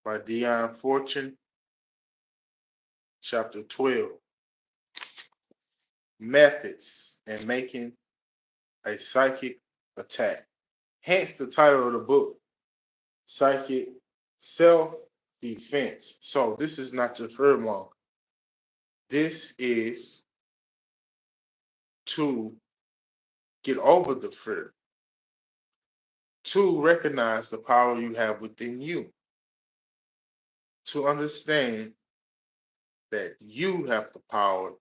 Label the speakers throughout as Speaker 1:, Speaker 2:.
Speaker 1: by Dion Fortune, chapter 12. Methods in making a psychic attack. Hence the title of the book, Psychic Self-Defense. So this is not to fear monger. This is to get over the fear, to recognize the power you have within you, to understand that you have the power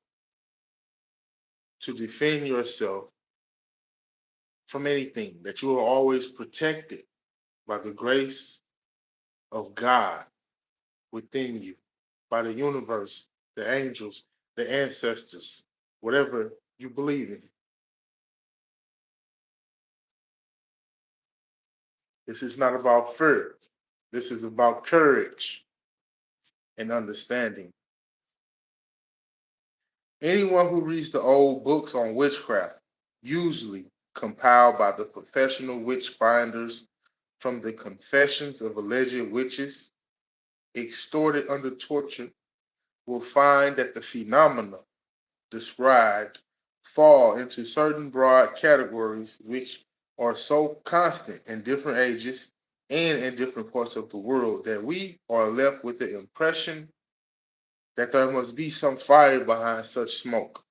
Speaker 1: to defend yourself from anything, that you are always protected by the grace of God within you, by the universe, the angels, the ancestors, whatever you believe in. This is not about fear. This is about courage and understanding. Anyone who reads the old books on witchcraft, usually compiled by the professional witch finders from the confessions of alleged witches extorted under torture, will find that the phenomena described fall into certain broad categories which are so constant in different ages and in different parts of the world that we are left with the impression that there must be some fire behind such smoke.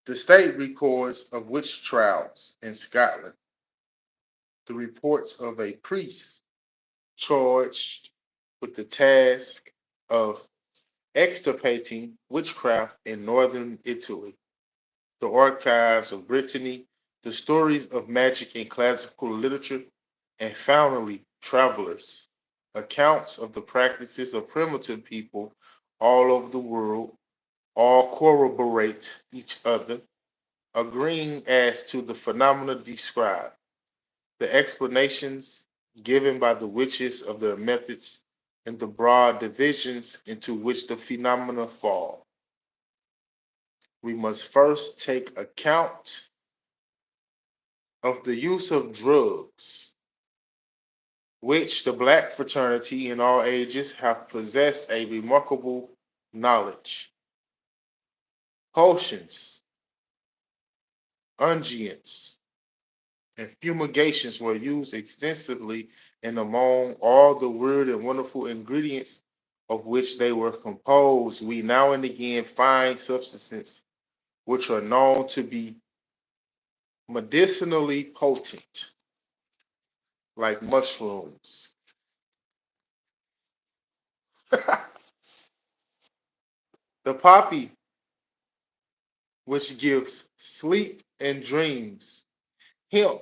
Speaker 1: The state records of witch trials in Scotland, the reports of a priest charged with the task of extirpating witchcraft in northern Italy, the archives of Brittany, the stories of magic in classical literature, and finally, travelers, accounts of the practices of primitive people all over the world, all corroborate each other, agreeing as to the phenomena described. The explanations given by the witches of their methods and the broad divisions into which the phenomena fall. We must first take account of the use of drugs, which the black fraternity in all ages have possessed a remarkable knowledge. Potions, unguents, and fumigations were used extensively and among all the weird and wonderful ingredients of which they were composed, we now and again find substances which are known to be medicinally potent, like mushrooms. The poppy, which gives sleep and dreams. Hemp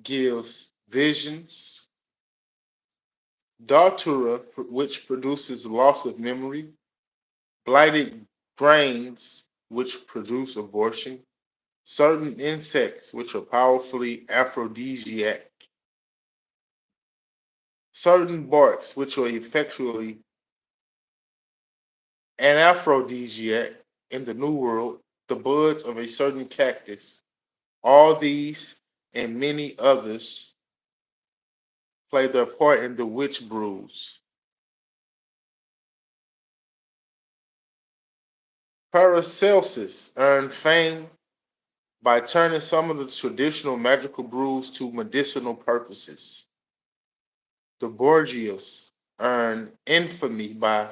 Speaker 1: gives visions. Datura, which produces loss of memory. Blighted grains, which produce abortion. Certain insects, which are powerfully aphrodisiac. Certain barks, which are effectually an aphrodisiac in the New World. The buds of a certain cactus. All these and many others play their part in the witch brews. Paracelsus earned fame by turning some of the traditional magical brews to medicinal purposes. The Borgias earned infamy by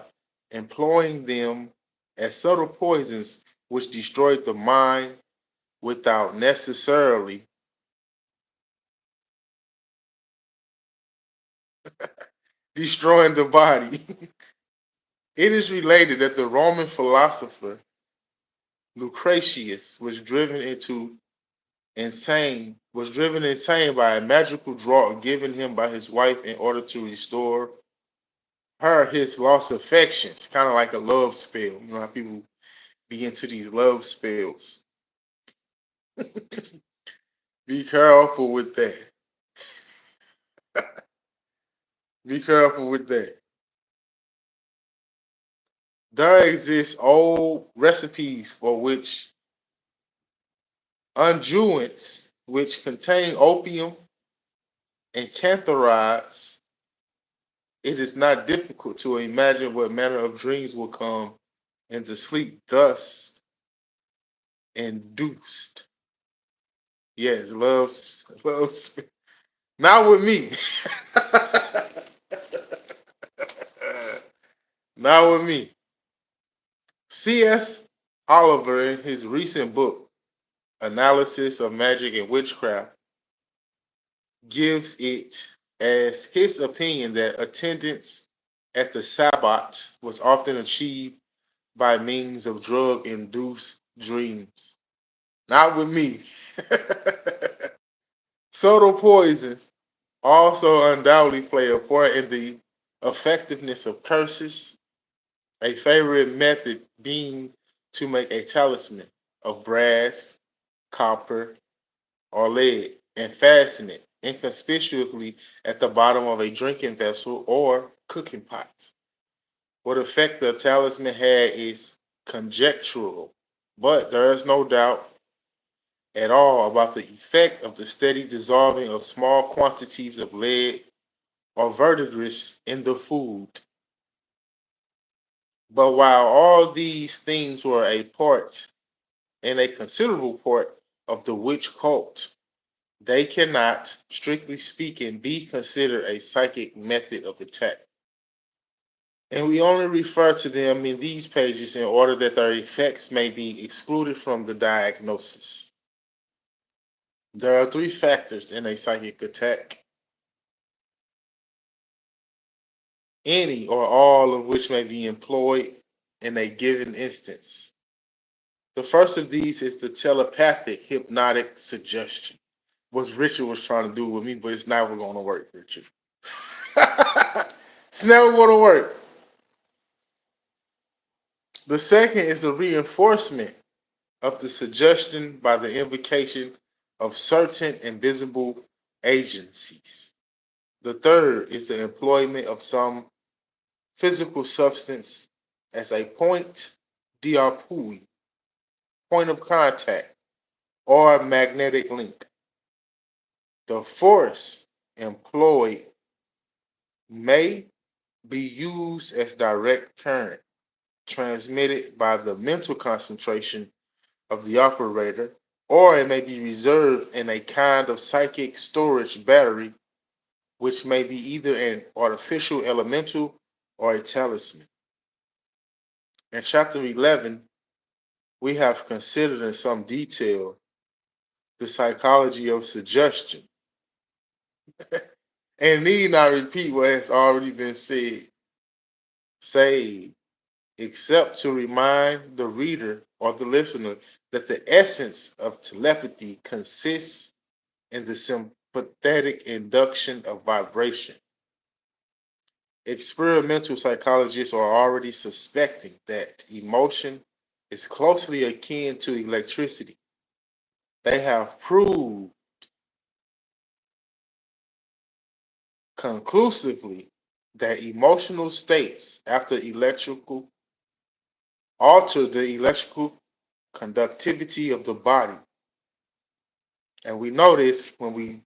Speaker 1: employing them as subtle poisons which destroyed the mind without necessarily destroying the body. It is related that the Roman philosopher Lucretius was driven insane by a magical draught given him by his wife in order to restore her his lost affections, kind of like a love spell. You know how people be into these love spells. Be careful with that. Be careful with that. There exist old recipes for which unguents, which contain opium and cantharides, it is not difficult to imagine what manner of dreams will come into sleep thus induced. Yes, loves, not with me. Not with me. C.S. Oliver, in his recent book, Analysis of Magic and Witchcraft, gives it as his opinion that attendance at the Sabbat was often achieved by means of drug induced dreams. Not with me. Subtle poisons also undoubtedly play a part in the effectiveness of curses, a favorite method being to make a talisman of brass, copper, or lead and fasten it inconspicuously at the bottom of a drinking vessel or cooking pot. What effect the talisman had is conjectural, but there is no doubt at all about the effect of the steady dissolving of small quantities of lead or verdigris in the food. But while all these things were a part and a considerable part of the witch cult, they cannot, strictly speaking, be considered a psychic method of attack. And we only refer to them in these pages in order that their effects may be excluded from the diagnosis. There are three factors in a psychic attack, any or all of which may be employed in a given instance. The first of these is the telepathic hypnotic suggestion. What Richard was trying to do with me, but it's never going to work, Richard. It's never going to work. The second is the reinforcement of the suggestion by the invocation of certain invisible agencies. The third is the employment of some physical substance as a point d'appui, point of contact, or magnetic link. The force employed may be used as direct current transmitted by the mental concentration of the operator, or it may be reserved in a kind of psychic storage battery, which may be either an artificial elemental or a talisman. In chapter 11, we have considered in some detail the psychology of suggestion and need not repeat what has already been said, except to remind the reader or the listener that the essence of telepathy consists in the sympathetic induction of vibration. Experimental psychologists are already suspecting that emotion is closely akin to electricity. They have proved conclusively that emotional states after electrical alter the electrical conductivity of the body. And we know this when we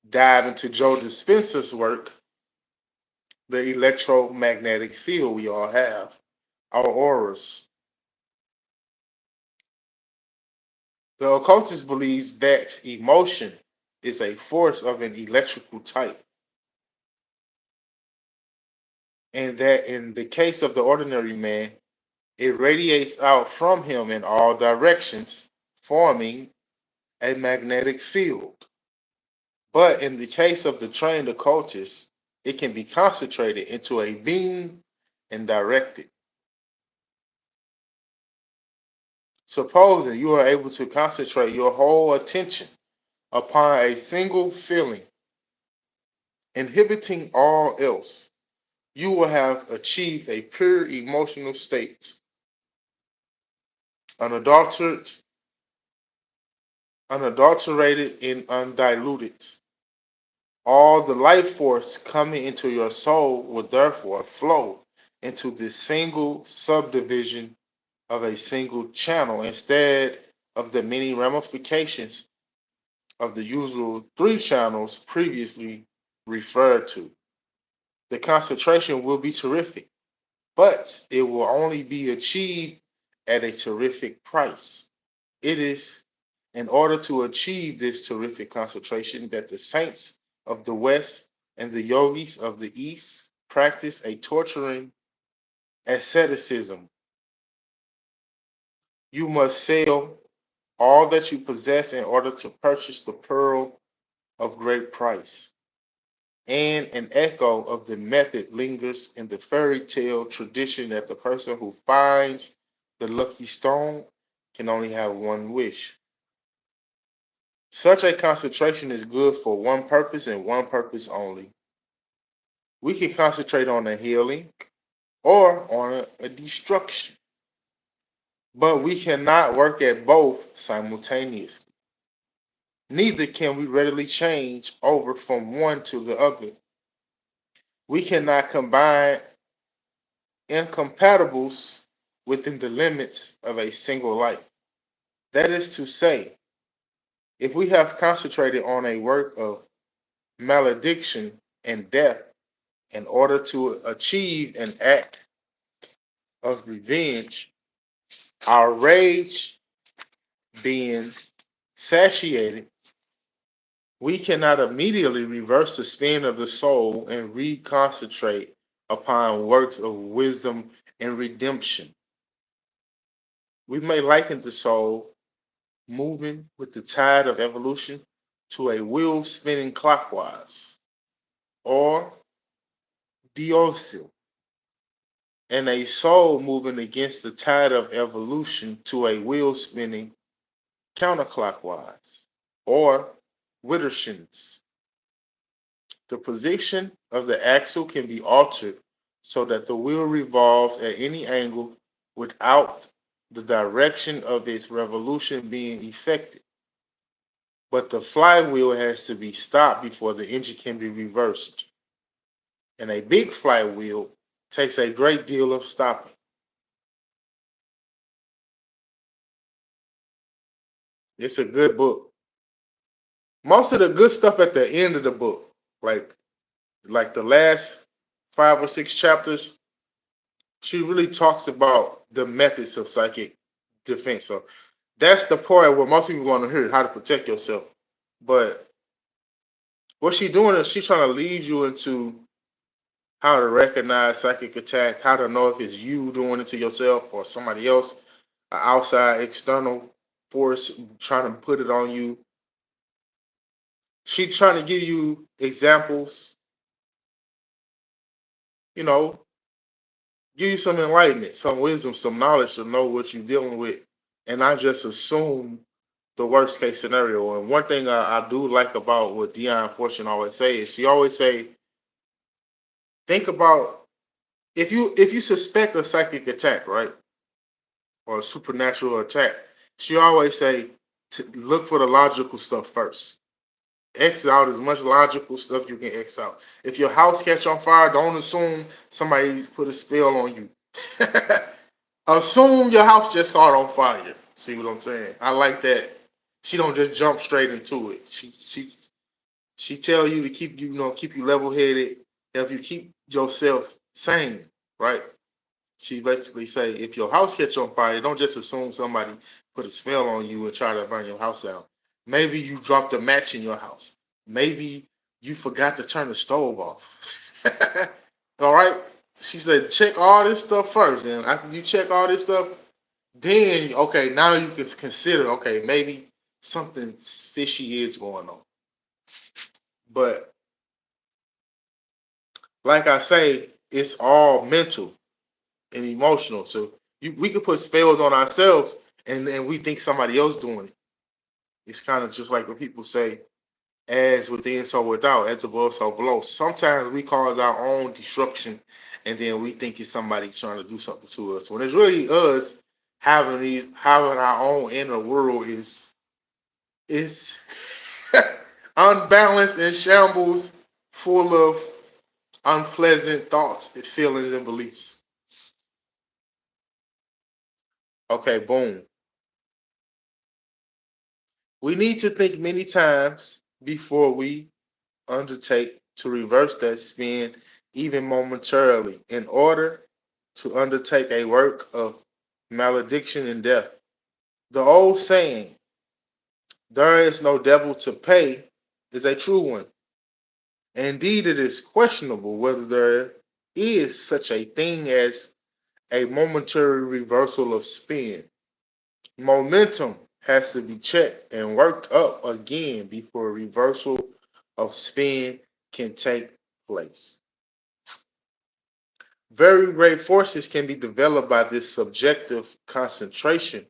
Speaker 1: dive into Joe Dispenza's work, the electromagnetic field we all have, our auras. The occultist believes that emotion is a force of an electrical type, and that in the case of the ordinary man, it radiates out from him in all directions, forming a magnetic field. But in the case of the trained occultist, it can be concentrated into a beam and directed. Supposing you are able to concentrate your whole attention upon a single feeling, inhibiting all else, you will have achieved a pure emotional state, unadulterated, unadulterated and undiluted. All the life force coming into your soul will therefore flow into this single subdivision of a single channel instead of the many ramifications of the usual three channels previously referred to. the concentration will be terrific, but it will only be achieved at a terrific price. It is in order to achieve this terrific concentration that the saints of the West and the yogis of the East practice a torturing asceticism. You must sell all that you possess in order to purchase the pearl of great price. And an echo of the method lingers in the fairy tale tradition that the person who finds the lucky stone can only have one wish. Such a concentration is good for one purpose and one purpose only. We can concentrate on a healing or on a destruction, but we cannot work at both simultaneously. Neither can we readily change over from one to the other. We cannot combine incompatibles within the limits of a single life. That is to say, if we have concentrated on a work of malediction and death in order to achieve an act of revenge, our rage being satiated, we cannot immediately reverse the spin of the soul and reconcentrate upon works of wisdom and redemption. We may liken the soul moving with the tide of evolution to a wheel spinning clockwise, or deosil, and a soul moving against the tide of evolution to a wheel spinning counterclockwise, or widdershins. The position of the axle can be altered so that the wheel revolves at any angle without the direction of its revolution being affected. But the flywheel has to be stopped before the engine can be reversed. And a big flywheel takes a great deal of stopping. It's a good book. Most of the good stuff at the end of the book, like the last 5 or 6 chapters, she really talks about the methods of psychic defense. So that's the part where most people want to hear how to protect yourself. But what she's doing is she's trying to lead you into how to recognize psychic attack, how to know if it's you doing it to yourself or somebody else, an outside external force trying to put it on you. She's trying to give you examples, you know, give you some enlightenment, some wisdom, some knowledge to know what you're dealing with, and not just assume the worst case scenario. And one thing I do like about what Dion Fortune always say is she always say, think about if you suspect a psychic attack, right, or a supernatural attack, she always say to look for the logical stuff first. X out as much logical stuff you can X out. If your house catch on fire, don't assume somebody put a spell on you. Assume your house just caught on fire. See what I'm saying? I like that. She don't just jump straight into it. She tell you to keep keep you level headed, help you keep yourself sane, right? She basically say if your house catch on fire, don't just assume somebody put a spell on you and try to burn your house down. Maybe you dropped a match in your house. Maybe you forgot to turn the stove off. All right. She said, check all this stuff first. And after you check all this stuff, then okay, now you can consider, okay, maybe something fishy is going on. But like I say, it's all mental and emotional. So we can put spells on ourselves and we think somebody else doing it. It's kind of just like what people say, as within, so without, as above, so below. Sometimes we cause our own destruction and then we think it's somebody trying to do something to us. When it's really us having our own inner world is unbalanced and shambles, full of unpleasant thoughts, feelings, and beliefs. Okay, boom. We need to think many times before we undertake to reverse that spin even momentarily, in order to undertake a work of malediction and death. The old saying, there is no devil to pay, is a true one. Indeed, it is questionable whether there is such a thing as a momentary reversal of spin. Momentum has to be checked and worked up again before a reversal of spin can take place. Very great forces can be developed by this subjective concentration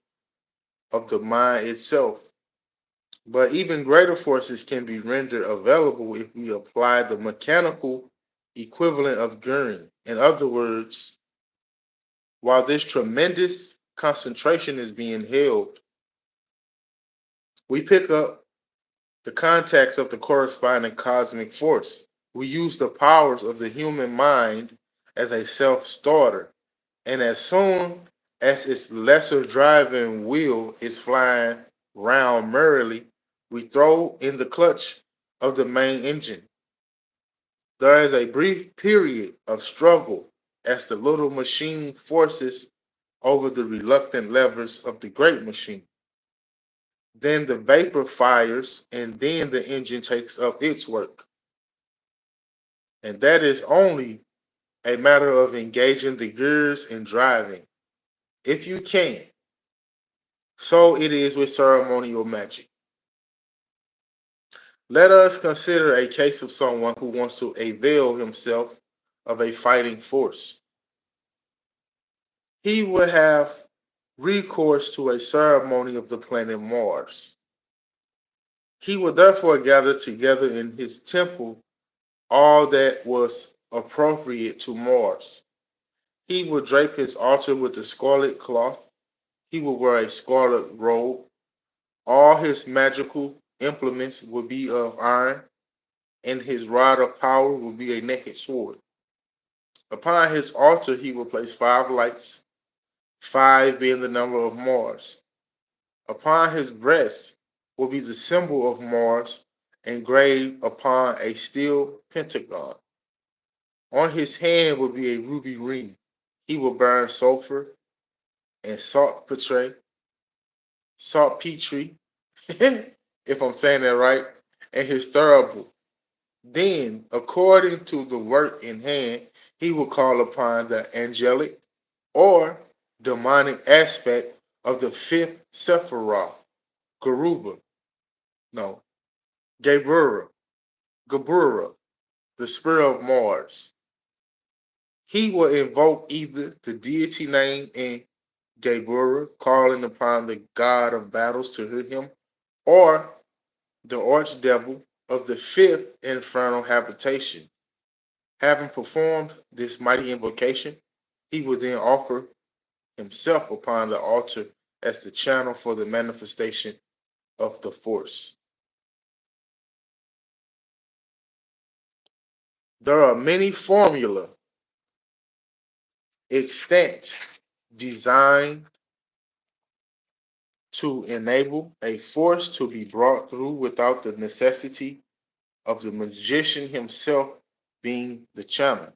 Speaker 1: of the mind itself, but even greater forces can be rendered available if we apply the mechanical equivalent of gearing. In other words, while this tremendous concentration is being held, we pick up the contacts of the corresponding cosmic force. We use the powers of the human mind as a self starter, and as soon as its lesser driving wheel is flying round merrily, we throw in the clutch of the main engine. There is a brief period of struggle as the little machine forces over the reluctant levers of the great machine. Then the vapor fires, and then the engine takes up its work. And that is only a matter of engaging the gears and driving, if you can. So it is with ceremonial magic. Let us consider a case of someone who wants to avail himself of a fighting force. He would have recourse to a ceremony of the planet Mars. He would therefore gather together in his temple all that was appropriate to Mars. He would drape his altar with a scarlet cloth. He would wear a scarlet robe. All his magical implements would be of iron, and his rod of power would be a naked sword. Upon his altar he would place 5 lights, 5 being the number of Mars. Upon his breast will be the symbol of Mars engraved upon a steel pentagon. On his hand will be a ruby ring. He will burn sulfur and saltpetre, if I'm saying that right, and his thurible. Then, according to the work in hand, he will call upon the angelic or demonic aspect of the fifth Sephiroth, Garuba, no, Gabura, the spirit of Mars. He will invoke either the deity name in Gabura, calling upon the god of battles to hear him, or the archdevil of the fifth infernal habitation. Having performed this mighty invocation, he will then offer himself upon the altar as the channel for the manifestation of the force. There are many formula extant designed to enable a force to be brought through without the necessity of the magician himself being the channel.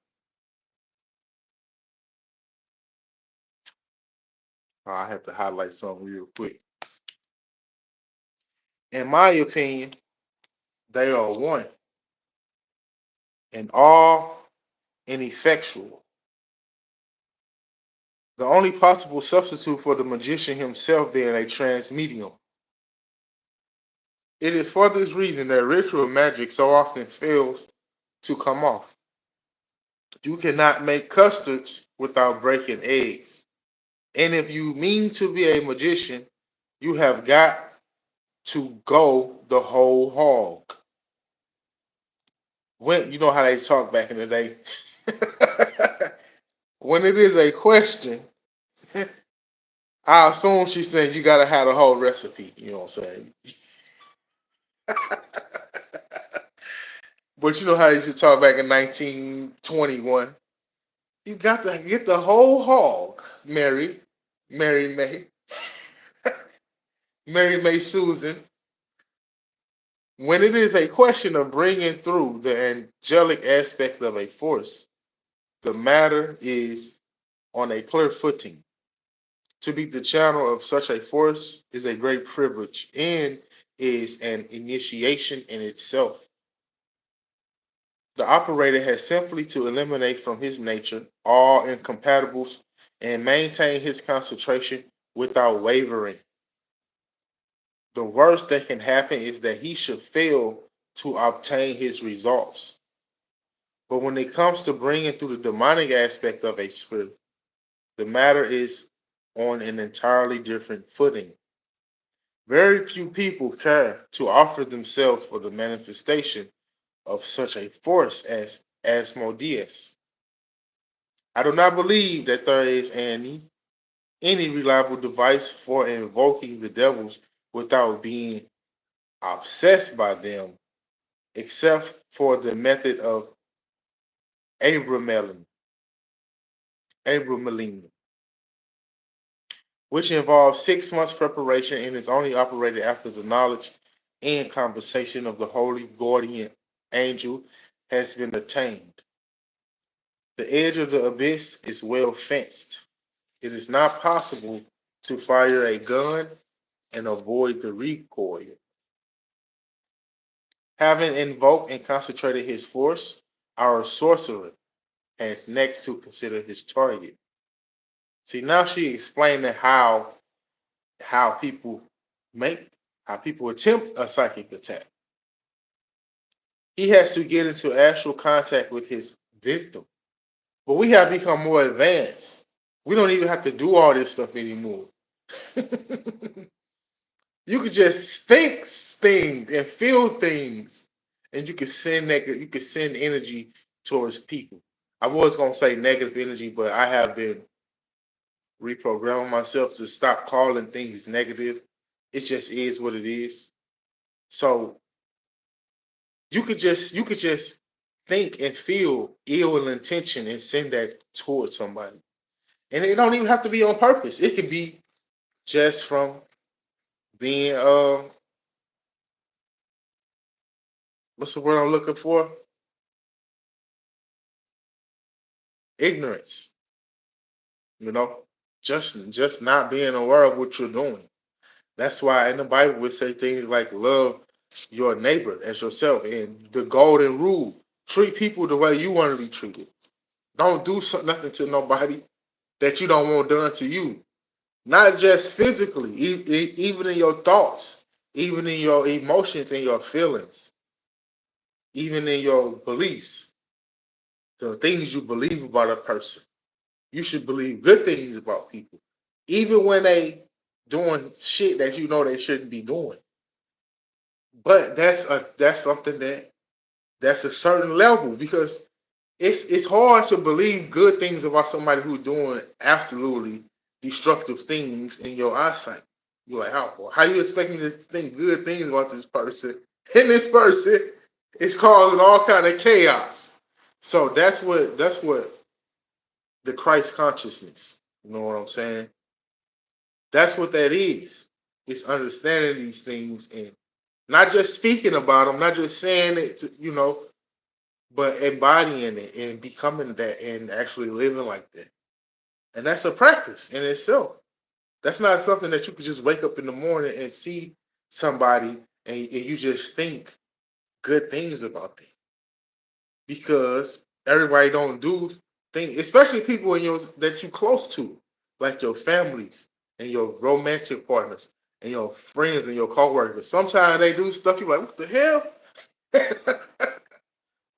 Speaker 1: I have to highlight something real quick. In my opinion, they are one and all ineffectual. The only possible substitute for the magician himself being a trance medium. It is for this reason that ritual magic so often fails to come off. You cannot make custards without breaking eggs. And if you mean to be a magician, you have got to go the whole hog. When you know how they talk back in the day. When it is a question, I assume she's saying you gotta have the whole recipe. You know what I'm saying? But you know how they used to talk back in 1921. You got to get the whole hog, Mary May, Mary May Susan. When it is a question of bringing through the angelic aspect of a force, the matter is on a clear footing. To be the channel of such a force is a great privilege and is an initiation in itself. The operator has simply to eliminate from his nature all incompatibles and maintain his concentration without wavering. The worst that can happen is that he should fail to obtain his results. But when it comes to bringing through the demonic aspect of a spirit, the matter is on an entirely different footing. Very few people care to offer themselves for the manifestation of such a force as Asmodeus. I do not believe that there is any reliable device for invoking the devils without being obsessed by them, except for the method of Abramelin, Abramelin, which involves 6 months preparation and is only operated after the knowledge and conversation of the holy guardian angel has been attained. The edge of the abyss is well fenced. It is not possible to fire a gun and avoid the recoil. Having invoked and concentrated his force, our sorcerer has next to consider his target. See, now she explained how people make how people attempt a psychic attack. He has to get into actual contact with his victim. But we have become more advanced. We don't even have to do all this stuff anymore. You could just think things and feel things, and you can send you can send energy towards people. I was gonna say negative energy, but I have been reprogramming myself to stop calling things negative. It just is what it is. So you could just think and feel ill intention and send that towards somebody. And it don't even have to be on purpose. It could be just from being what's the word I'm looking for? Ignorance. You know, just not being aware of what you're doing. That's why in the Bible we say things like love your neighbor as yourself, and the golden rule: treat people the way you want to be treated. Don't do nothing to nobody that you don't want done to you. Not just physically, even in your thoughts, even in your emotions and your feelings, even in your beliefs, the things you believe about a person. You should believe good things about people, even when they doing shit that you know they shouldn't be doing. But that's something that's a certain level, because it's hard to believe good things about somebody who's doing absolutely destructive things in your eyesight. You're like, how you expect me to think good things about this person? And this person is causing all kind of chaos. So that's what the Christ consciousness. You know what I'm saying? That's what that is. It's understanding these things and not just speaking about them, not just saying it, but embodying it and becoming that and actually living like that. And that's a practice in itself. That's not something that you could just wake up in the morning and see somebody and you just think good things about them, because everybody don't do things, especially people in your that you close to, like your families and your romantic partners and your friends and your coworkers. Sometimes they do stuff you're like, what the hell?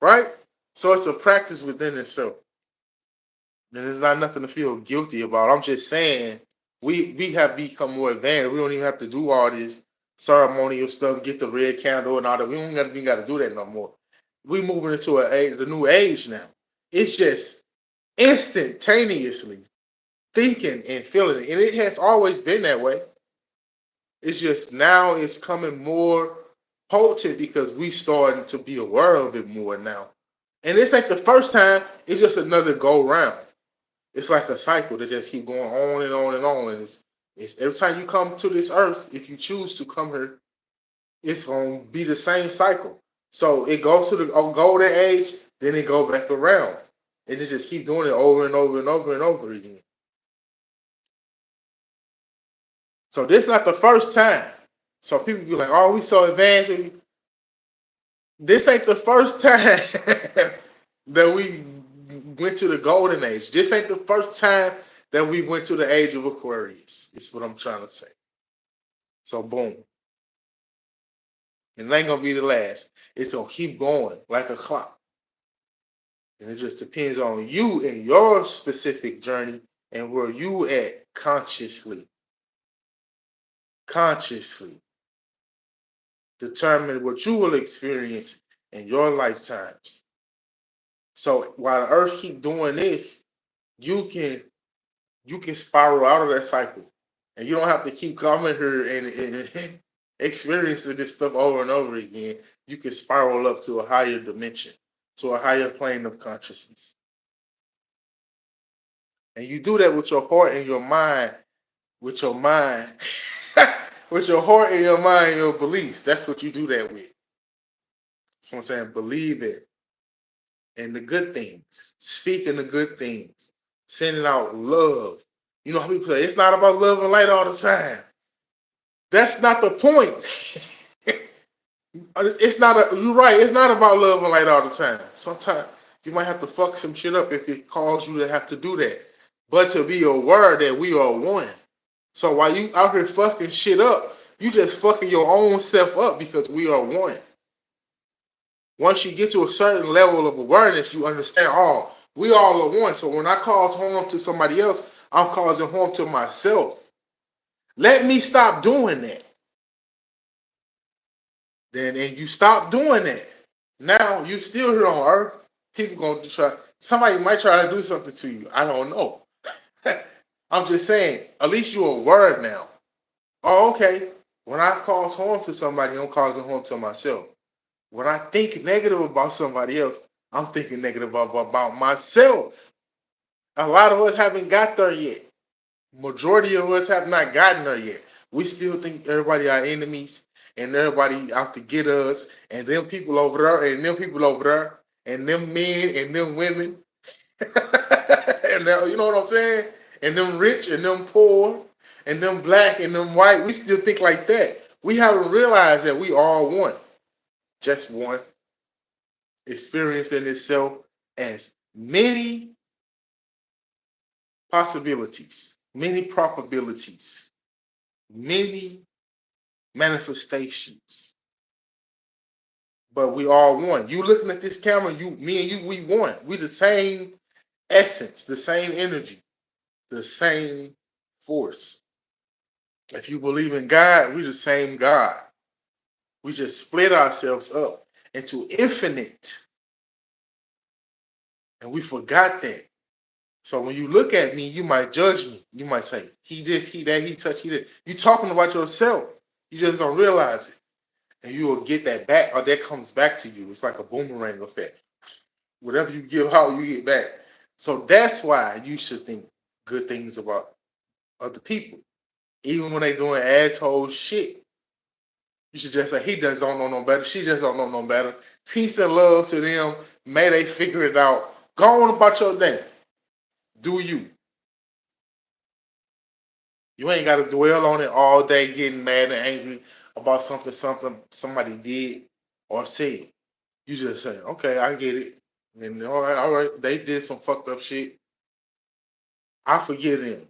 Speaker 1: Right? So it's a practice within itself. And there's not nothing to feel guilty about. I'm just saying we have become more advanced. We don't even have to do all this ceremonial stuff, get the red candle and all that. We don't even got to do that no more. We moving into the new age now. It's just instantaneously thinking and feeling it. And it has always been that way. It's just now it's coming more potent because we starting to be aware of it more now. And it's like the first time, it's just another go round. It's like a cycle that just keep going on and on and on. And it's every time you come to this earth, if you choose to come here, it's gonna be the same cycle. So it goes to the golden age, then it go back around. And they just keep doing it over and over and over and over again. So this is not the first time. So people be like, "Oh, we so advanced." This ain't the first time that we went to the golden age. This ain't the first time that we went to the age of Aquarius. Is what I'm trying to say. So boom. And it ain't gonna be the last. It's gonna keep going like a clock. And it just depends on you and your specific journey and where you at consciously. Consciously. Determine what you will experience in your lifetimes. So while the earth keep doing this, you can spiral out of that cycle. And you don't have to keep coming here and experiencing this stuff over and over again. You can spiral up to a higher dimension, to a higher plane of consciousness. And you do that with your heart and your mind, with your mind, with your heart and your mind and your beliefs. That's what you do that with. So I'm saying, believe it in the good things, speaking the good things, sending out love. You know how people say it's not about love and light all the time. That's not the point. It's not you're right. It's not about love and light all the time. Sometimes you might have to fuck some shit up if it calls you to have to do that. But to be aware that we are one. So while you out here fucking shit up, you just fucking your own self up because we are one. Once you get to a certain level of awareness, you understand, oh, we all are one. So when I cause harm to somebody else, I'm causing harm to myself. Let me stop doing that. Then and you stop doing that. Now you still here on earth. People gonna try. Somebody might try to do something to you. I don't know. I'm just saying. At least you're aware now. Oh, okay. When I cause harm to somebody, I'm causing harm to myself. When I think negative about somebody else, I'm thinking negative about myself. A lot of us haven't got there yet. Majority of us have not gotten there yet. We still think everybody are enemies and everybody out to get us and them people over there and them people over there and them men and them women. And now, you know what I'm saying? And them rich and them poor and them black and them white. We still think like that. We haven't realized that we all one. Just one. Experiencing itself as many possibilities, many probabilities, many manifestations. But we all one. You looking at this camera, me and you, we one. We the same essence, the same energy, the same force. If you believe in God, we the same God. We just split ourselves up into infinite. And we forgot that. So when you look at me, you might judge me. You might say, he this, he that, he touch, he that. You're talking about yourself. You just don't realize it. And you will get that back, or that comes back to you. It's like a boomerang effect. Whatever you give out, you get back. So that's why you should think good things about other people. Even when they're doing asshole shit. You should just say, he just don't know no better. She just don't know no better. Peace and love to them. May they figure it out. Go on about your day. Do you. You ain't got to dwell on it all day getting mad and angry about something somebody did or said. You just say, okay, I get it. And all right, they did some fucked up shit. I forgive them.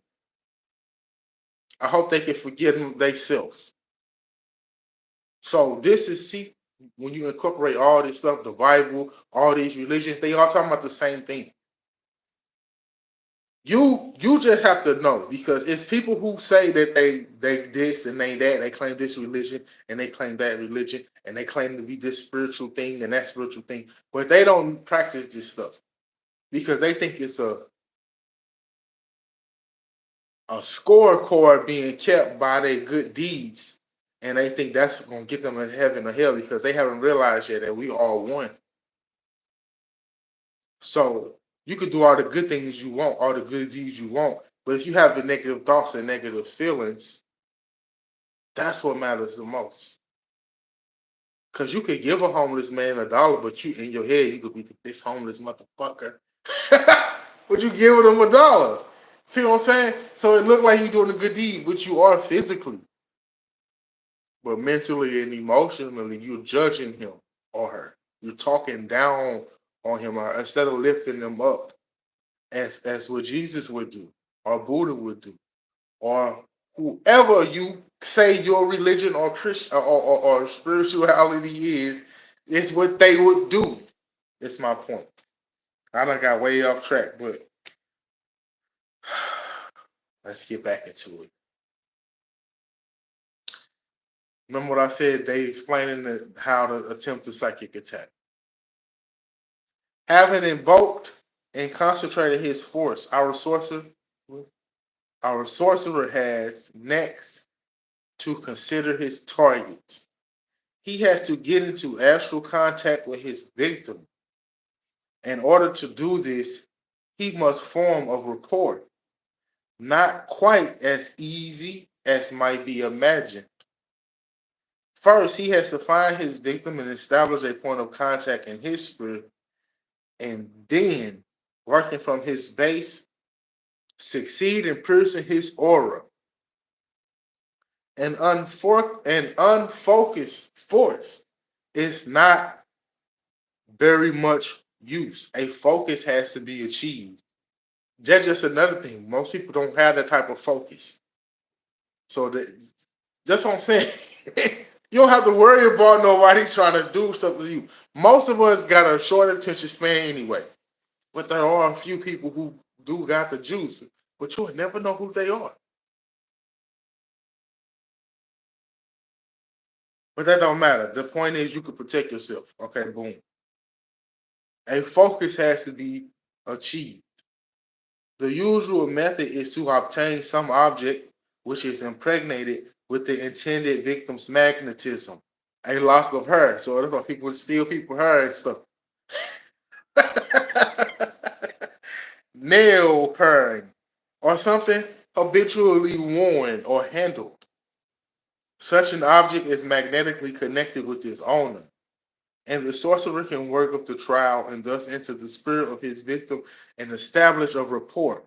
Speaker 1: I hope they can forgive them themselves. So this is, see, when you incorporate all this stuff, the Bible, all these religions, they all talking about the same thing. You just have to know, because it's people who say that they this and they that, they claim this religion and they claim that religion and they claim to be this spiritual thing and that spiritual thing, but they don't practice this stuff because they think it's a scorecard being kept by their good deeds, and they think that's going to get them in heaven or hell because they haven't realized yet that we all one. So you could do all the good things you want, all the good deeds you want, but if you have the negative thoughts and negative feelings, that's what matters the most. Because you could give a homeless man $1, but you in your head, you could be this homeless motherfucker. But you giving them $1. See what I'm saying? So it looked like you're doing a good deed, which you are physically. But mentally and emotionally, you're judging him or her. You're talking down on him instead of lifting them up as what Jesus would do, or Buddha would do, or whoever you say your religion or Christian or spirituality is what they would do. That's my point. I done got way off track, but let's get back into it. Remember what I said? They explaining how to attempt a psychic attack. Having invoked and concentrated his force, our sorcerer has next to consider his target. He has to get into astral contact with his victim. In order to do this, he must form a rapport. Not quite as easy as might be imagined. First, he has to find his victim and establish a point of contact in his spirit, and then, working from his base, succeed in piercing his aura. An unfocused force is not very much use. A focus has to be achieved. That's just another thing. Most people don't have that type of focus. So that's what I'm saying. You don't have to worry about nobody trying to do something to you. Most of us got a short attention span anyway. But there are a few people who do got the juice. But you'll never know who they are. But that don't matter. The point is you can protect yourself. Okay, boom. A focus has to be achieved. The usual method is to obtain some object which is impregnated with the intended victim's magnetism. A lock of hair. So that's why people steal people's hair and stuff. Nail paring or something habitually worn or handled. Such an object is magnetically connected with its owner, and the sorcerer can work up the trial and thus enter the spirit of his victim and establish a rapport.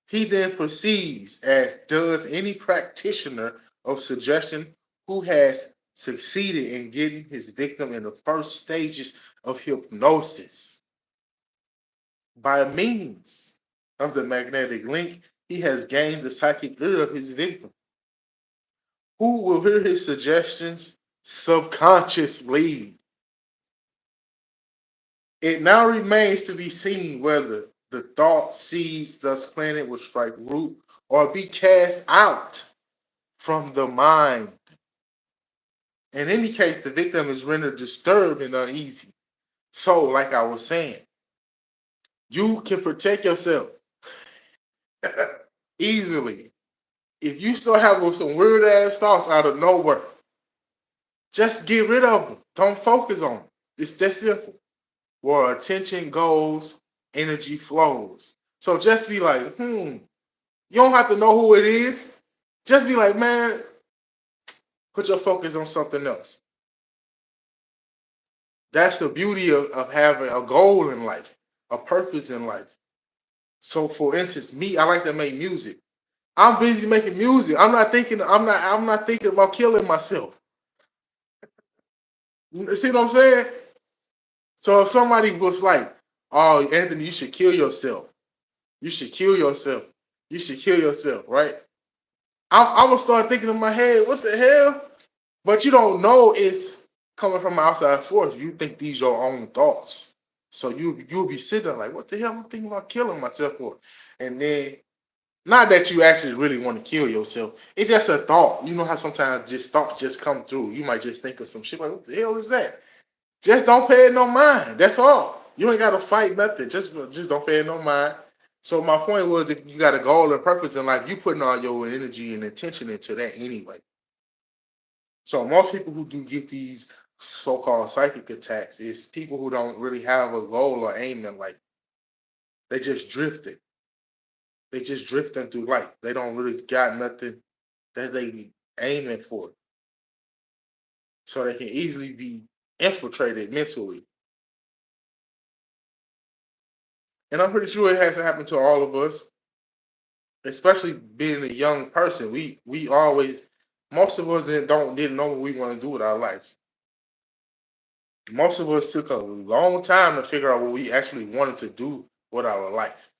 Speaker 1: He then proceeds, as does any practitioner of suggestion who has succeeded in getting his victim in the first stages of hypnosis. By means of the magnetic link, he has gained the psychic ear of his victim, who will hear his suggestions subconsciously. It now remains to be seen whether the thought seeds thus planted will strike root or be cast out from the mind. In any case, the victim is rendered disturbed and uneasy. So, like I was saying, you can protect yourself easily. If you start having some weird ass thoughts out of nowhere, just get rid of them. Don't focus on them. It's that simple. Where attention goes, energy flows. So just be like, You don't have to know who it is. Just be like, man, put your focus on something else. That's the beauty of having a goal in life, a purpose in life. So for instance, me, I like to make music. I'm busy making music. I'm not thinking about killing myself. You see what I'm saying? So if somebody was like, "Oh, Anthony, you should kill yourself. You should kill yourself. You should kill yourself," right? I'm gonna start thinking in my head, "What the hell?" But you don't know it's coming from an outside force. You think these your own thoughts. So you'll be sitting there like, "What the hell am I thinking about killing myself for?" And then, not that you actually really want to kill yourself. It's just a thought. You know how sometimes just thoughts just come through. You might just think of some shit like, "What the hell is that?" Just don't pay it no mind. That's all. You ain't gotta fight nothing. Just don't pay it no mind. So my point was, if you got a goal and purpose in life, you putting all your energy and attention into that anyway. So most people who do get these so-called psychic attacks is people who don't really have a goal or aim in life. They just drifted. They just drifting through life. They don't really got nothing that they aiming for. So they can easily be infiltrated mentally. And I'm pretty sure it has happened to all of us, especially being a young person. We always, most of us didn't know what we want to do with our lives. Most of us took a long time to figure out what we actually wanted to do with our life.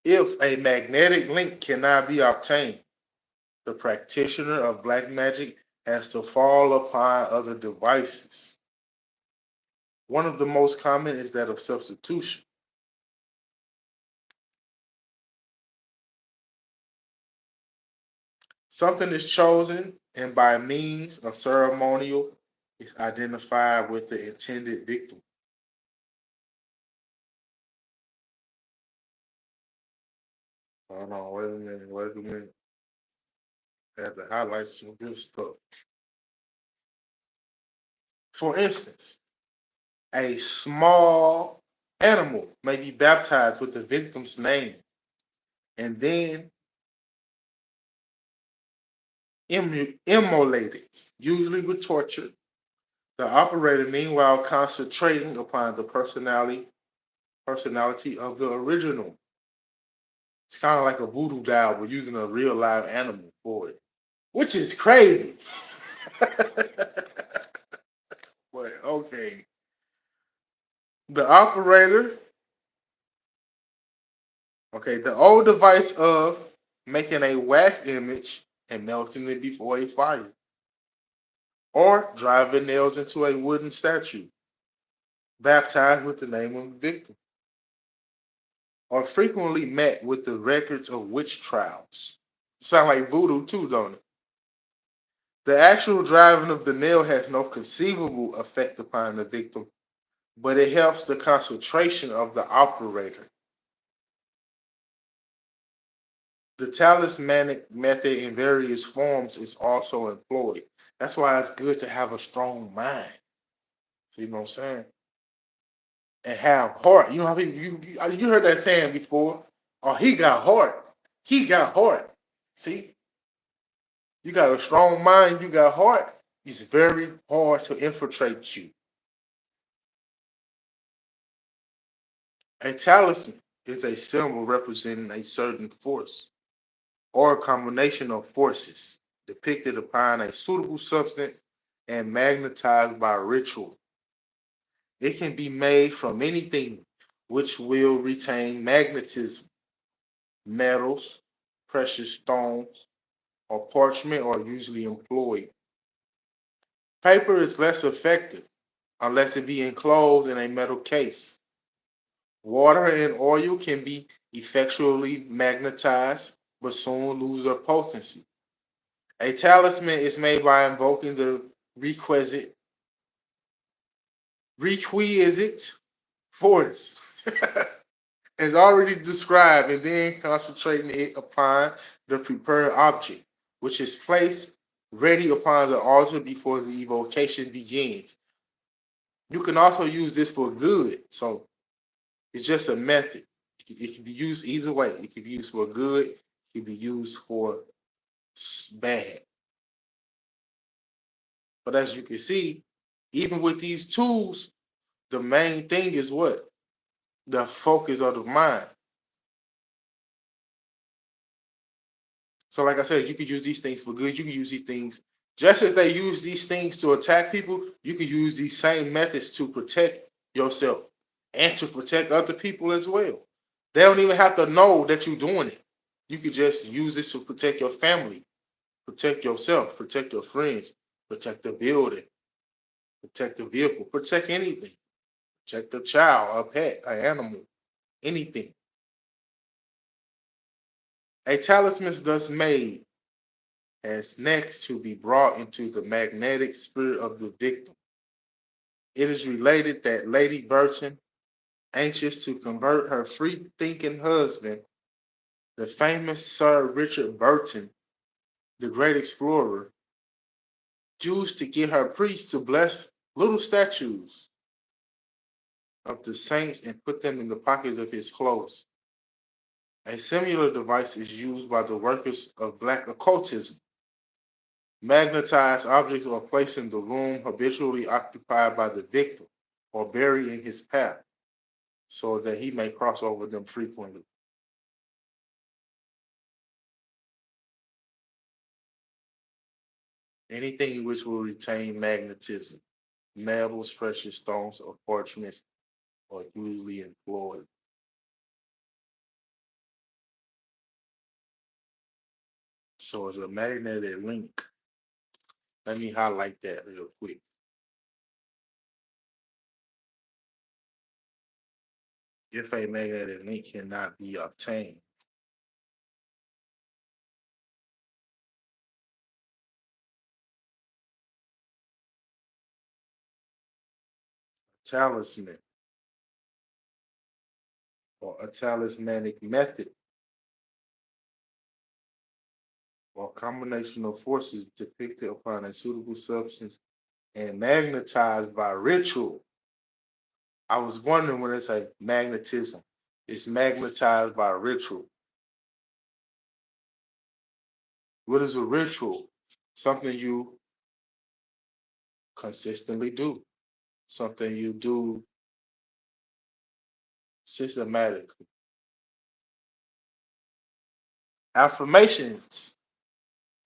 Speaker 1: If a magnetic link cannot be obtained, the practitioner of black magic has to fall upon other devices. One of the most common is that of substitution. Something is chosen, and by means of ceremonial, is identified with the intended victim. Hold on, wait a minute. I have to highlight some good stuff. For instance, a small animal may be baptized with the victim's name and then immolated, usually with torture. The operator, meanwhile, concentrating upon the personality of the original. It's kind of like a voodoo doll. We're using a real live animal for it, which is crazy. But okay, the operator. Okay, the old device of making a wax image and melting it before a fire, or driving nails into a wooden statue, baptized with the name of the victim, are frequently met with the records of witch trials. Sound like voodoo too, don't it? The actual driving of the nail has no conceivable effect upon the victim, but it helps the concentration of the operator. The talismanic method in various forms is also employed. That's why it's good to have a strong mind. You know what I'm saying? And have heart. You know how people, you heard that saying before? Oh, he got heart. He got heart. See, you got a strong mind, you got heart. It's very hard to infiltrate you. A talisman is a symbol representing a certain force or a combination of forces depicted upon a suitable substance and magnetized by ritual. It can be made from anything which will retain magnetism, metals, precious stones, or parchment are usually employed. Paper is less effective unless it be enclosed in a metal case. Water and oil can be effectually magnetized but soon lose their potency. A talisman is made by invoking the requisite force as already described and then concentrating it upon the prepared object, which is placed ready upon the altar before the evocation begins. You can also use this for good. So it's just a method. It can be used either way. It can be used for good. It can be used for bad. But as you can see, even with these tools, the main thing is what? The focus of the mind. So, like I said, you could use these things for good. You can use these things just as they use these things to attack people. You could use these same methods to protect yourself and to protect other people as well. They don't even have to know that you're doing it. You could just use this to protect your family, protect yourself, protect your friends, protect the building, protect the vehicle, protect anything, protect a child, a pet, an animal, anything. A talisman thus made has next to be brought into the magnetic spirit of the victim. It is related that Lady Burton, anxious to convert her free thinking husband, the famous Sir Richard Burton, the great explorer, used to get her priests to bless little statues of the saints and put them in the pockets of his clothes. A similar device is used by the workers of black occultism. Magnetized objects are placed in the room habitually occupied by the victim or buried in his path. so that he may cross over them frequently. Anything which will retain magnetism, metals, precious stones, or parchments are usually employed. So it's a magnetic link. Let me highlight that real quick. If a magnetic link cannot be obtained, talisman or a talismanic method or combination of forces depicted upon a suitable substance and magnetized by ritual. I was wondering when they say magnetism, it's magnetized by ritual. What is a ritual? Something you consistently do, something you do systematically. Affirmations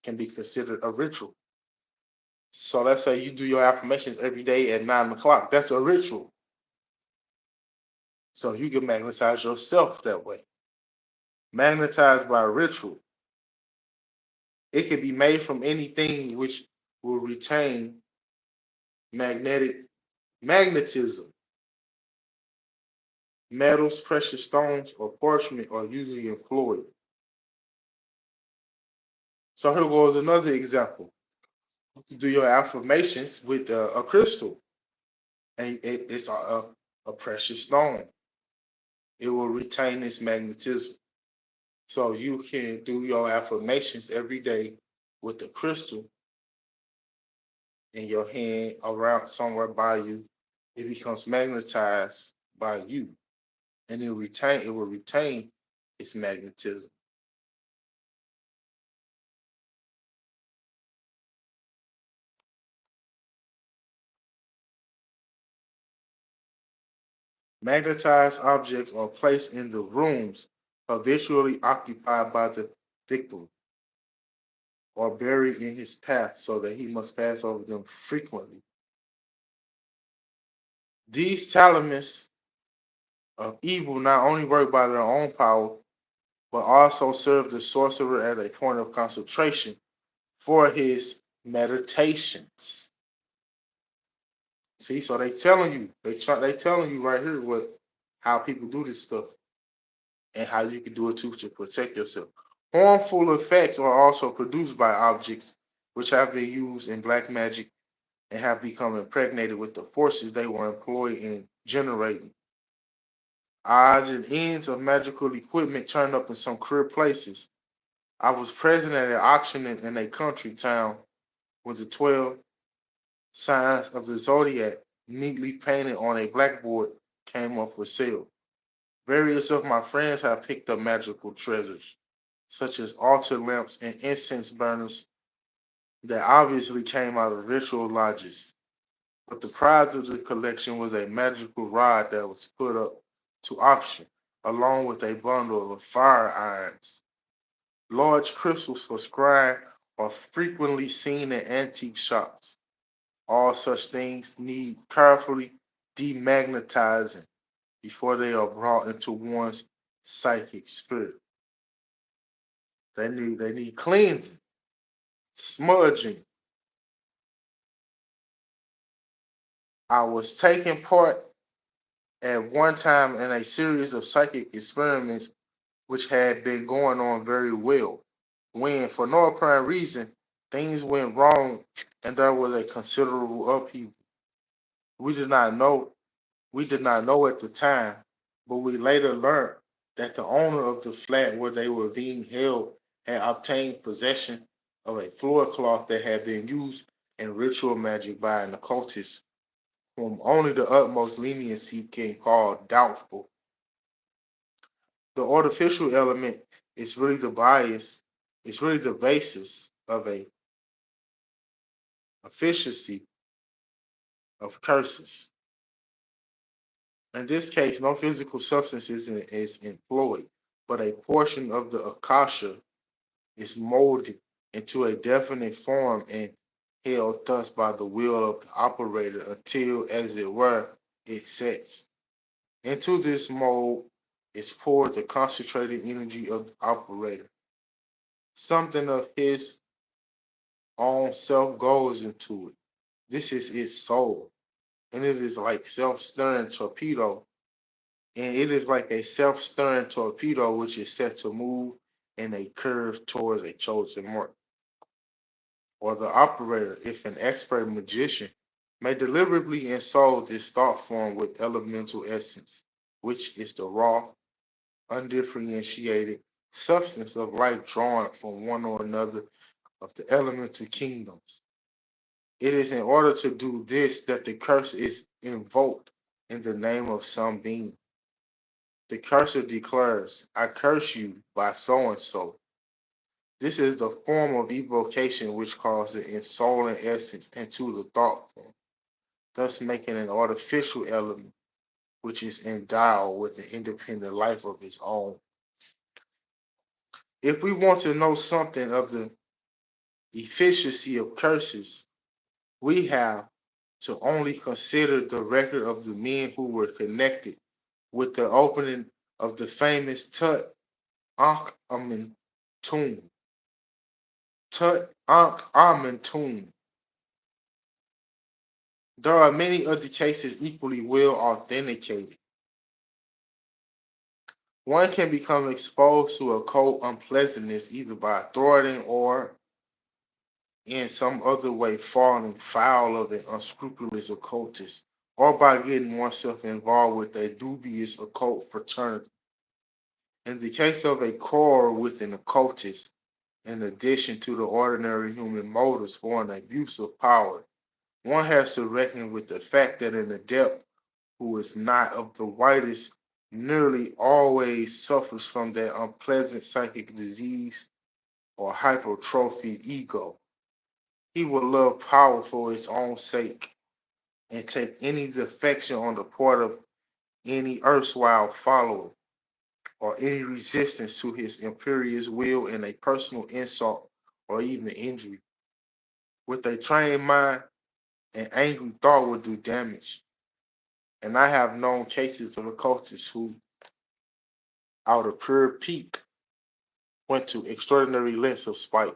Speaker 1: can be considered a ritual. So let's say you do your affirmations every day at 9 o'clock. That's a ritual. So you can magnetize yourself that way. Magnetized by ritual. It can be made from anything which will retain magnetism. Metals, precious stones, or parchment are usually employed. So here goes another example. You do your affirmations with a crystal, and it's a precious stone. It will retain its magnetism. So you can do your affirmations every day with the crystal in your hand around somewhere by you. It becomes magnetized by you, and it will retain its magnetism. Magnetized objects are placed in the rooms habitually occupied by the victim or buried in his path so that he must pass over them frequently. These talismans of evil not only work by their own power, but also serve the sorcerer as a point of concentration for his meditations. See, so they telling you right here how people do this stuff and how you can do it too to protect yourself. Harmful effects are also produced by objects which have been used in black magic and have become impregnated with the forces they were employed in generating. Odds and ends of magical equipment turn up in some queer places. I was present at an auction in a country town with the 12 signs of the zodiac neatly painted on a blackboard came up for sale. Various of my friends have picked up magical treasures, such as altar lamps and incense burners that obviously came out of ritual lodges. But the prize of the collection was a magical rod that was put up to auction, along with a bundle of fire irons. Large crystals for scrying are frequently seen in antique shops. All such things need carefully demagnetizing before they are brought into one's psychic spirit. They need cleansing, smudging. I was taking part at one time in a series of psychic experiments which had been going on very well. When, for no apparent reason, things went wrong and there was a considerable upheaval. We did not know we did not know at the time, but we later learned that the owner of the flat where they were being held had obtained possession of a floor cloth that had been used in ritual magic by an occultist whom only the utmost leniency can call doubtful. The artificial element is really the bias, it's really the basis of a efficiency of curses. In this case, no physical substance is employed, but a portion of the akasha is molded into a definite form and held thus by the will of the operator until, as it were, it sets. Into this mold is poured the concentrated energy of the operator. Something of his own self goes into it. This is its soul, and it is like self-stirring torpedo, and it is like a self-stirring torpedo which is set to move in a curve towards a chosen mark. Or the operator, if an expert magician, may deliberately ensoul this thought form with elemental essence, which is the raw, undifferentiated substance of life drawn from one or another of the elemental kingdoms. It is in order to do this that the curse is invoked in the name of some being. The cursor declares, I curse you by so and so. This is the form of evocation which calls the ensouling essence into the thought form, thus making an artificial element which is endowed with an independent life of its own. If we want to know something of the efficiency of curses, we have to only consider the record of the men who were connected with the opening of the famous Tut Ankh Amen tomb. Tut Ankh Amen tomb. There are many other cases equally well authenticated. One can become exposed to occult unpleasantness either by thwarting or in some other way falling foul of an unscrupulous occultist, or by getting oneself involved with a dubious occult fraternity. In the case of a quarrel with an occultist, in addition to the ordinary human motives for an abuse of power, one has to reckon with the fact that an adept who is not of the whitest nearly always suffers from that unpleasant psychic disease or hypertrophied ego. He will love power for its own sake and take any defection on the part of any erstwhile follower or any resistance to his imperious will in a personal insult or even injury. With a trained mind, an angry thought will do damage. And I have known cases of occultists who, out of pure pique, went to extraordinary lengths of spite.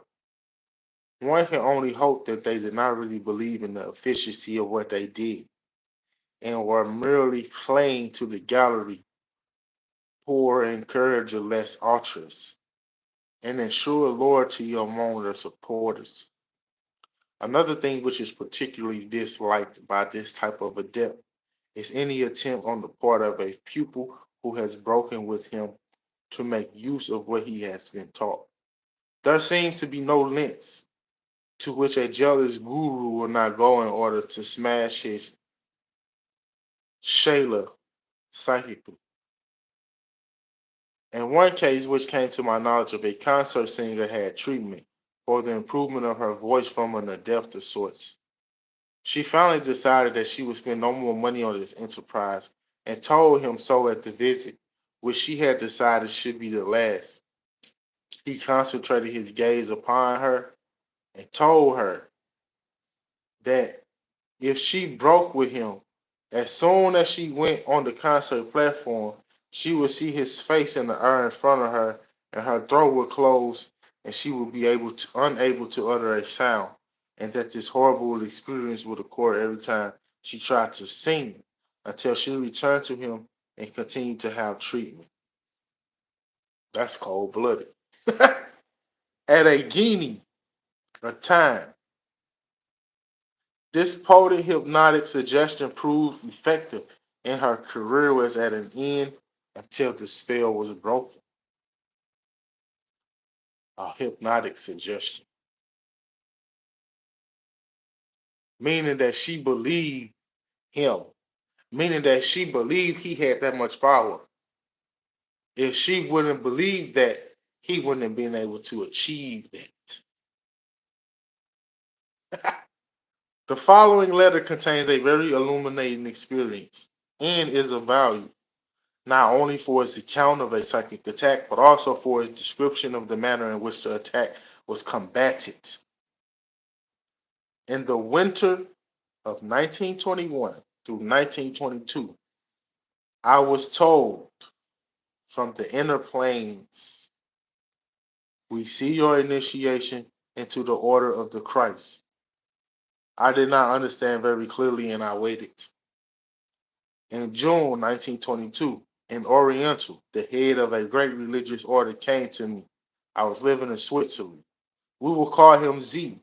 Speaker 1: One can only hope that they did not really believe in the efficiency of what they did and were merely playing to the gallery, poor encourager less ultras, and ensure loyalty among their supporters. Another thing which is particularly disliked by this type of adept is any attempt on the part of a pupil who has broken with him to make use of what he has been taught. There seems to be no lengths to which a jealous guru will not go in order to smash his Shayla psychically. In one case, which came to my knowledge of a concert singer had treatment for the improvement of her voice from an adept of sorts. She finally decided that she would spend no more money on this enterprise and told him so at the visit, which she had decided should be the last. He concentrated his gaze upon her and told her that if she broke with him, as soon as she went on the concert platform, she would see his face in the air in front of her, and her throat would close, and she would be unable to utter a sound, and that this horrible experience would occur every time she tried to sing until she returned to him and continued to have treatment. That's cold blooded. At a guinea, a time, this potent hypnotic suggestion proved effective, and her career was at an end until the spell was broken. A hypnotic suggestion, meaning that she believed him, meaning that she believed he had that much power. If she wouldn't believe that, he wouldn't have been able to achieve that. The following letter contains a very illuminating experience. and is of value, not only for its account of a psychic attack, but also for its description of the manner in which the attack was combated. In the winter of 1921 through 1922, I was told from the inner planes, we see your initiation into the order of the Christ. I did not understand very clearly and I waited. In June 1922, an Oriental, the head of a great religious order, came to me. I was living in Switzerland. We will call him Z.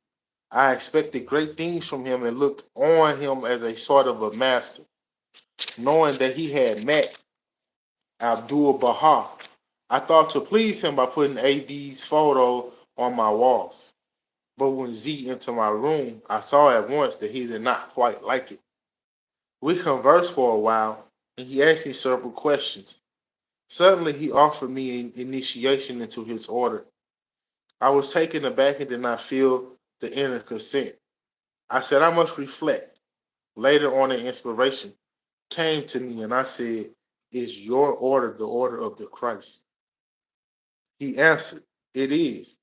Speaker 1: I expected great things from him and looked on him as a sort of a master, knowing that he had met Abdul Baha. I thought to please him by putting AB's photo on my walls. But when Z entered my room, I saw at once that he did not quite like it. We conversed for a while, and he asked me several questions. Suddenly, he offered me an initiation into his order. I was taken aback and did not feel the inner consent. I said, I must reflect. Later on, an inspiration came to me, and I said, is your order the order of the Christ? He answered, it is.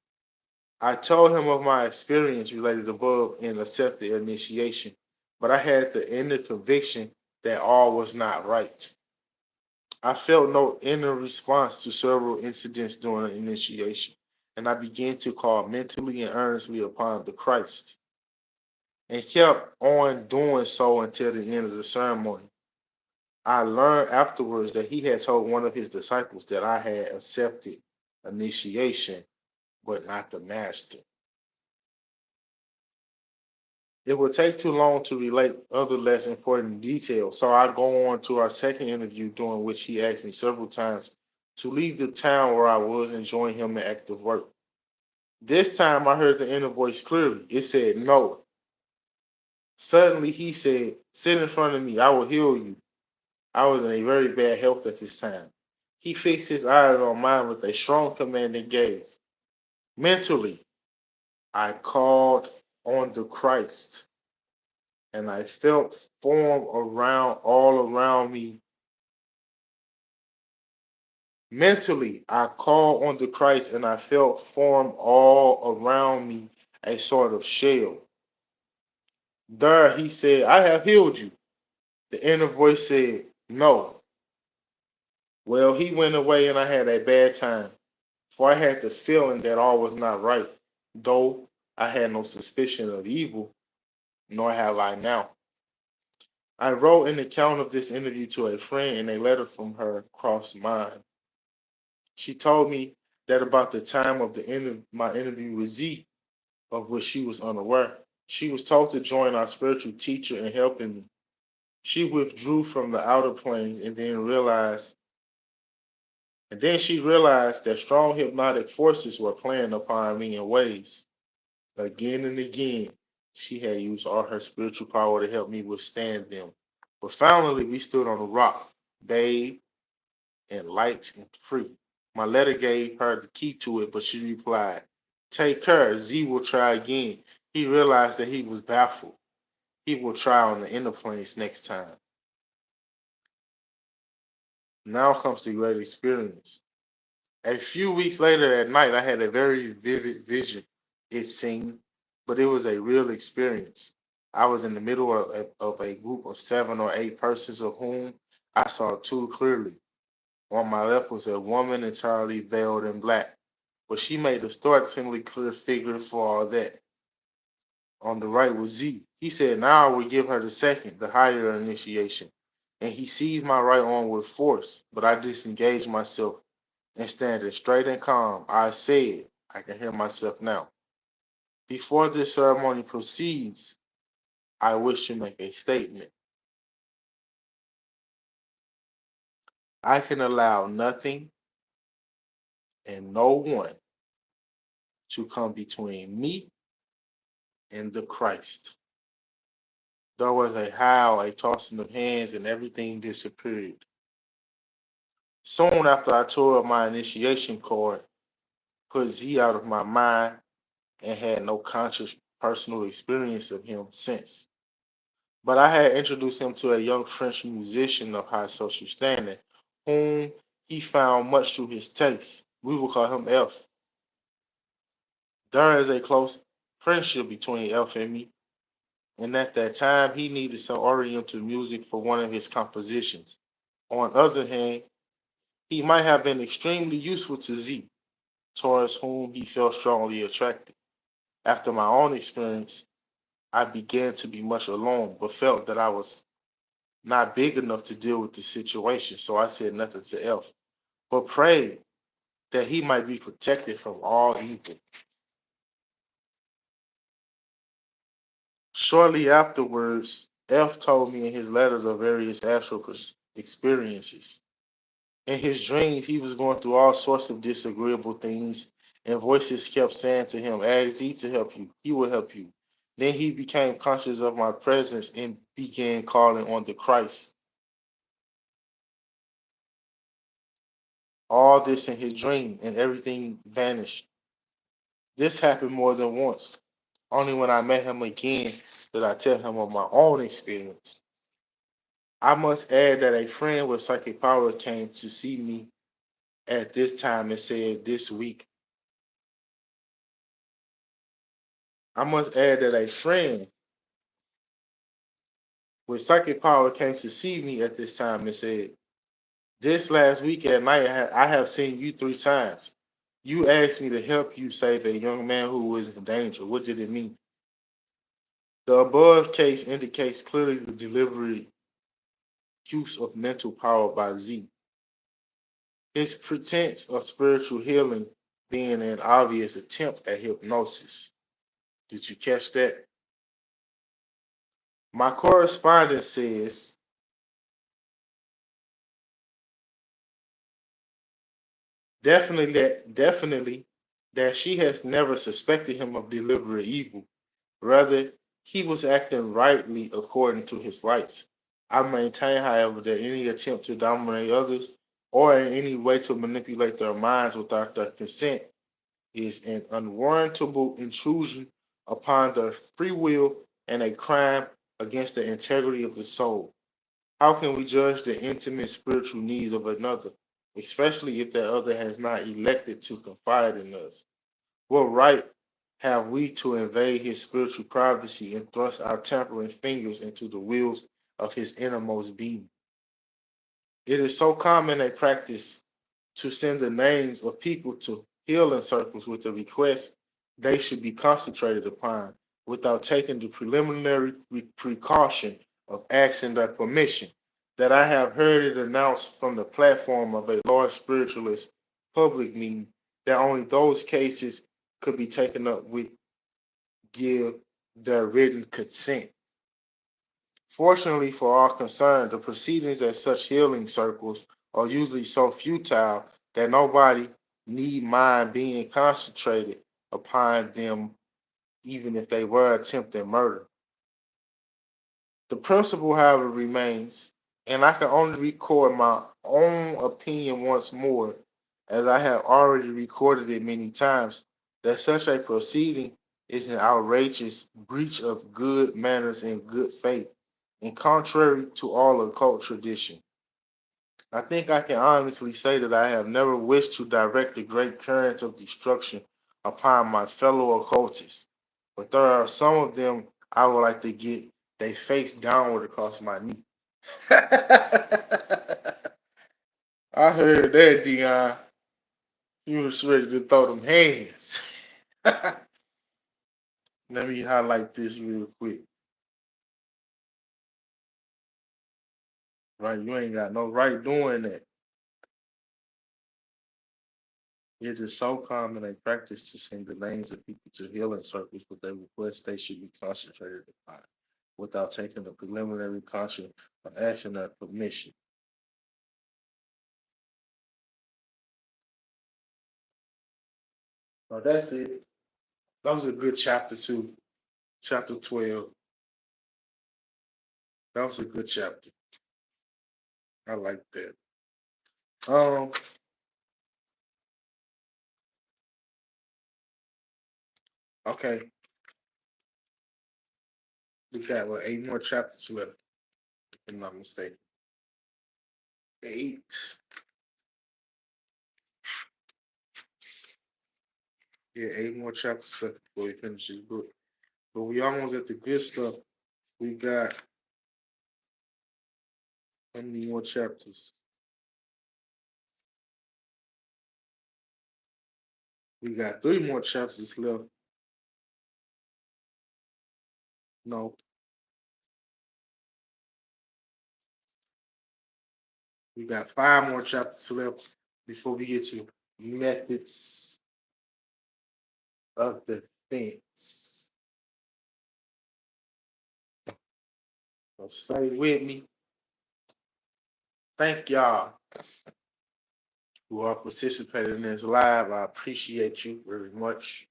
Speaker 1: I told him of my experience related above and accepted initiation, but I had the inner conviction that all was not right. I felt no inner response to several incidents during the initiation, and I began to call mentally and earnestly upon the Christ, and kept on doing so until the end of the ceremony. I learned afterwards that he had told one of his disciples that I had accepted initiation, but not the master. It would take too long to relate other less important details, so I go on to our second interview, during which he asked me several times to leave the town where I was and join him in active work. This time I heard the inner voice clearly. It said no. Suddenly he said, sit in front of me, I will heal you. I was in a very bad health at this time. He fixed his eyes on mine with a strong commanding gaze. Mentally, I called on the Christ, and I felt form around all around me. Mentally, I called on the Christ and I felt form all around me, a sort of shell. There, he said, I have healed you. The inner voice said, no. Well, he went away and I had a bad time, for I had the feeling that all was not right, though I had no suspicion of evil, nor have I now. I wrote an account of this interview to a friend, and a letter from her crossed mine. She told me that about the time of my interview with Z, of which she was unaware, she was told to join our spiritual teacher in helping me. She withdrew from the outer planes and then she realized that strong hypnotic forces were playing upon me in waves. Again and again, she had used all her spiritual power to help me withstand them. But finally, we stood on a rock, bathed and light and free. My letter gave her the key to it, but she replied, take care, Z will try again. He realized that he was baffled. He will try on the inner planes next time. Now comes the great experience. A few weeks later at night, I had a very vivid vision, it seemed, but it was a real experience. I was in the middle of a group of 7 or 8 persons, of whom I saw two clearly. On my left was a woman entirely veiled in black, but she made a startlingly clear figure for all that. On the right was Z. He said, now I will give her the second, the higher initiation. And he seized my right arm with force, but I disengaged myself and standing straight and calm, I said, I can hear myself now. Before this ceremony proceeds, I wish to make a statement. I can allow nothing and no one to come between me and the Christ. There was a howl, a tossing of hands, and everything disappeared. Soon after, I tore up my initiation cord, put Z out of my mind, and had no conscious personal experience of him since. But I had introduced him to a young French musician of high social standing, whom he found much to his taste. We will call him F. There is a close friendship between F and me, and at that time he needed some oriental music for one of his compositions. On the other hand, he might have been extremely useful to Z, towards whom he felt strongly attracted. After my own experience, I began to be much alone, but felt that I was not big enough to deal with the situation, so I said nothing to F, but prayed that he might be protected from all evil. Shortly afterwards, F told me in his letters of various astral experiences. In his dreams, he was going through all sorts of disagreeable things, and voices kept saying to him, "Ask Z to help you, he will help you." Then he became conscious of my presence and began calling on the Christ. All this in his dream, and everything vanished. This happened more than once. Only when I met him again did I tell him of my own experience. I must add that a friend with psychic power came to see me at this time and said this week. I must add that a friend with psychic power came to see me at this time and said, "This last week at night, I have seen you 3 times. You asked me to help you save a young man who was in danger. What did it mean?" The above case indicates clearly the deliberate use of mental power by Z. His pretense of spiritual healing being an obvious attempt at hypnosis. Did you catch that? My correspondent says, definitely that she has never suspected him of deliberate evil. Rather, he was acting rightly according to his lights. I maintain, however, that any attempt to dominate others or in any way to manipulate their minds without their consent is an unwarrantable intrusion upon their free will and a crime against the integrity of the soul. How can we judge the intimate spiritual needs of another, especially if that other has not elected to confide in us? What right have we to invade his spiritual privacy and thrust our tampering fingers into the wheels of his innermost being? It is so common a practice to send the names of people to healing circles with the request they should be concentrated upon without taking the preliminary precaution of asking their permission. That I have heard it announced from the platform of a large spiritualist public meeting that only those cases could be taken up with give their written consent. Fortunately for all concerned, the proceedings at such healing circles are usually so futile that nobody need mind being concentrated upon them, even if they were attempting murder. The principle, however, remains, and I can only record my own opinion once more, as I have already recorded it many times, that such a proceeding is an outrageous breach of good manners and good faith, and contrary to all occult tradition. I think I can honestly say that I have never wished to direct the great currents of destruction upon my fellow occultists, but there are some of them I would like to get they face downward across my knee. I heard that, Dion. You was ready to throw them hands. Let me highlight this real quick. Right, you ain't got no right doing that. It is so common a practice to send the names of people to healing circles with a request they should be concentrated upon without taking the preliminary caution or asking their permission. Now that's it. That was a good chapter too. Chapter 12. That was a good chapter. I like that. Um, okay. We got 8 more chapters left, if I'm not mistaken. 8. Yeah, 8 more chapters left before we finish this book. But we almost at the good stuff. We got how many more chapters? We got 3 more chapters left. No. We got 5 more chapters left before we get to methods of defense. So stay with me. Thank y'all who are participating in this live. I appreciate you very much.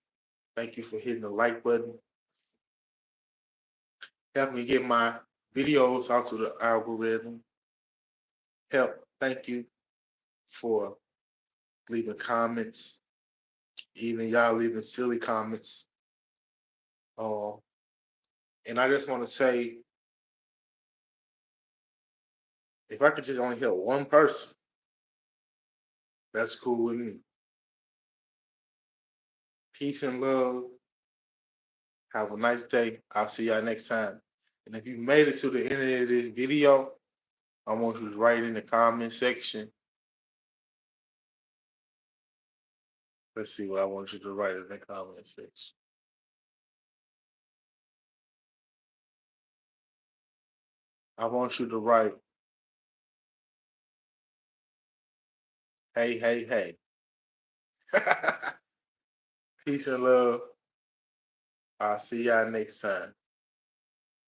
Speaker 1: Thank you for hitting the like button. Help me get my videos out to the algorithm. Thank you for leaving comments, even y'all leaving silly comments. And I just want to say, if I could just only help one person, that's cool with me. Peace and love. Have a nice day. I'll see y'all next time. And if you made it to the end of this video, I want you to write in the comment section. Let's see what I want you to write in the comment section. I want you to write, hey, hey, hey. Peace and love. I'll see y'all next time.